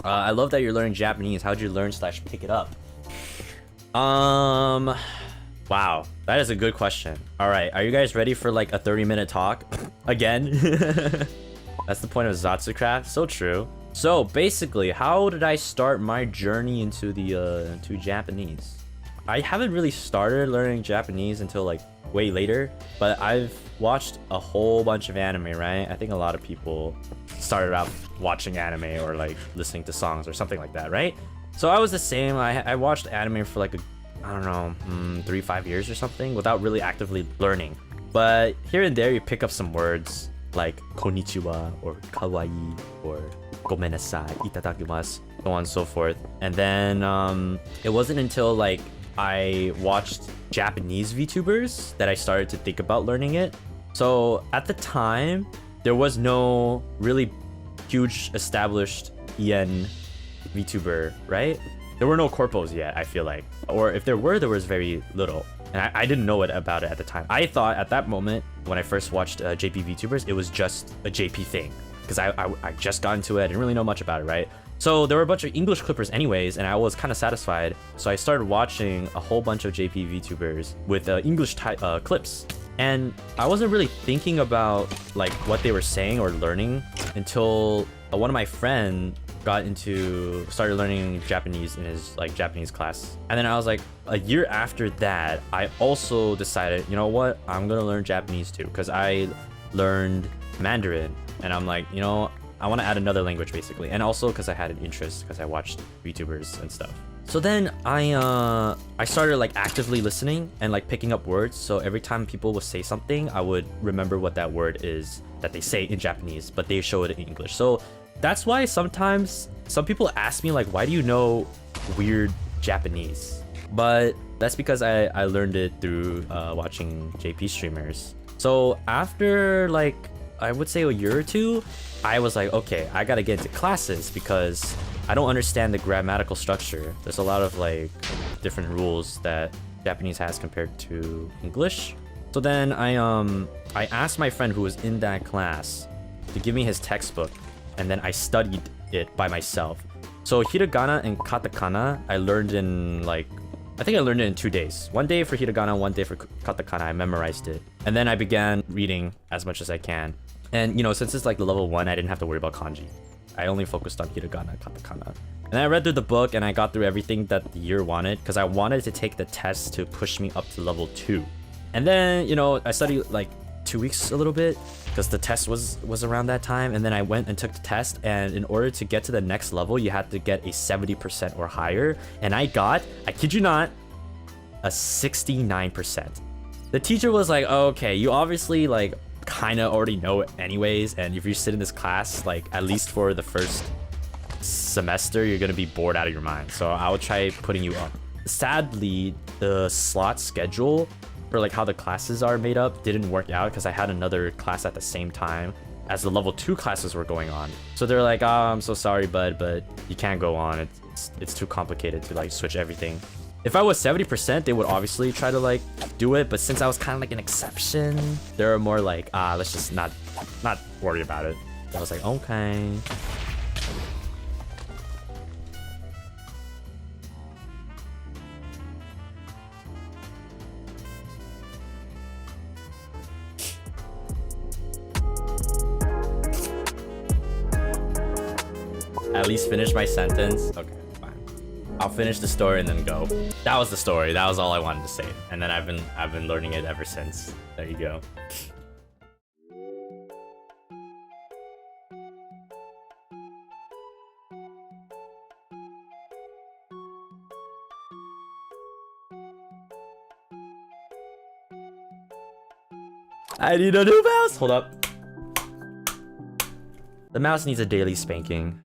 I love that you're learning Japanese. How'd you learn slash pick it up? Wow, that is a good question. All right, are you guys ready for like a 30-minute talk? Again? That's the point of Zatsucraft. So true. So basically, how did I start my journey into the to Japanese? I haven't really started learning Japanese until like way later, but I've watched a whole bunch of anime, right? I think a lot of people started out watching anime or like listening to songs or something like that, right? So I was the same. I watched anime for like I don't know, 3-5 years or something without really actively learning. But here and there you pick up some words like konnichiwa or kawaii or gomenasai, itadakimasu, so on and so forth. And then it wasn't until like I watched Japanese VTubers that I started to think about learning it. So at the time, there was no really huge established EN VTuber, right? There were no corpos yet, I feel like. Or if there were, there was very little. And I didn't know about it at the time. I thought at that moment, when I first watched JP VTubers, it was just a JP thing. Because I just got into it, I didn't really know much about it, right? So there were a bunch of English clippers anyways, and I was kind of satisfied. So I started watching a whole bunch of JP VTubers with English clips. And I wasn't really thinking about like what they were saying or learning until one of my friends started learning Japanese in his like Japanese class. And then I was like, a year after that, I also decided, you know what, I'm gonna learn Japanese too, because I learned Mandarin, and I'm like, you know, I want to add another language basically, and also because I had an interest because I watched VTubers and stuff. So then I started like actively listening and like picking up words. So every time people would say something, I would remember what that word is that they say in Japanese, but they show it in English. So that's why sometimes some people ask me like, why do you know weird Japanese? But that's because I learned it through watching JP streamers. So after like, I would say a year or two, I was like, okay, I gotta get into classes because I don't understand the grammatical structure. There's a lot of like different rules that Japanese has compared to English. So then I asked my friend who was in that class to give me his textbook, and then I studied it by myself. So hiragana and katakana I learned in like, I think I learned it in 2 days. 1 day for hiragana, 1 day for katakana. I memorized it. And then I began reading as much as I can. And you know, since it's like the level 1, I didn't have to worry about kanji. I only focused on hiragana and katakana. And I read through the book and I got through everything that the year wanted because I wanted to take the test to push me up to level 2. And then, you know, I studied like 2 weeks a little bit because the test was around that time. And then I went and took the test, and in order to get to the next level, you had to get a 70% or higher. And I got, I kid you not, a 69%. The teacher was like, oh, okay, you obviously like kind of already know it anyways, and if you sit in this class like at least for the first semester, you're gonna be bored out of your mind, so I'll try putting you up. Sadly, the slot schedule for like how the classes are made up didn't work out because I had another class at the same time as the level 2 classes were going on. So they're like, oh, I'm so sorry, bud, but you can't go on. It's too complicated to like switch everything. If I was 70%, they would obviously try to like do it, but since I was kind of like an exception, they're more like, let's just not worry about it. I was like, okay. At least finish my sentence. Okay. I'll finish the story and then go. That was the story. That was all I wanted to say. And then I've been learning it ever since. There you go. I need a new mouse. Hold up. The mouse needs a daily spanking.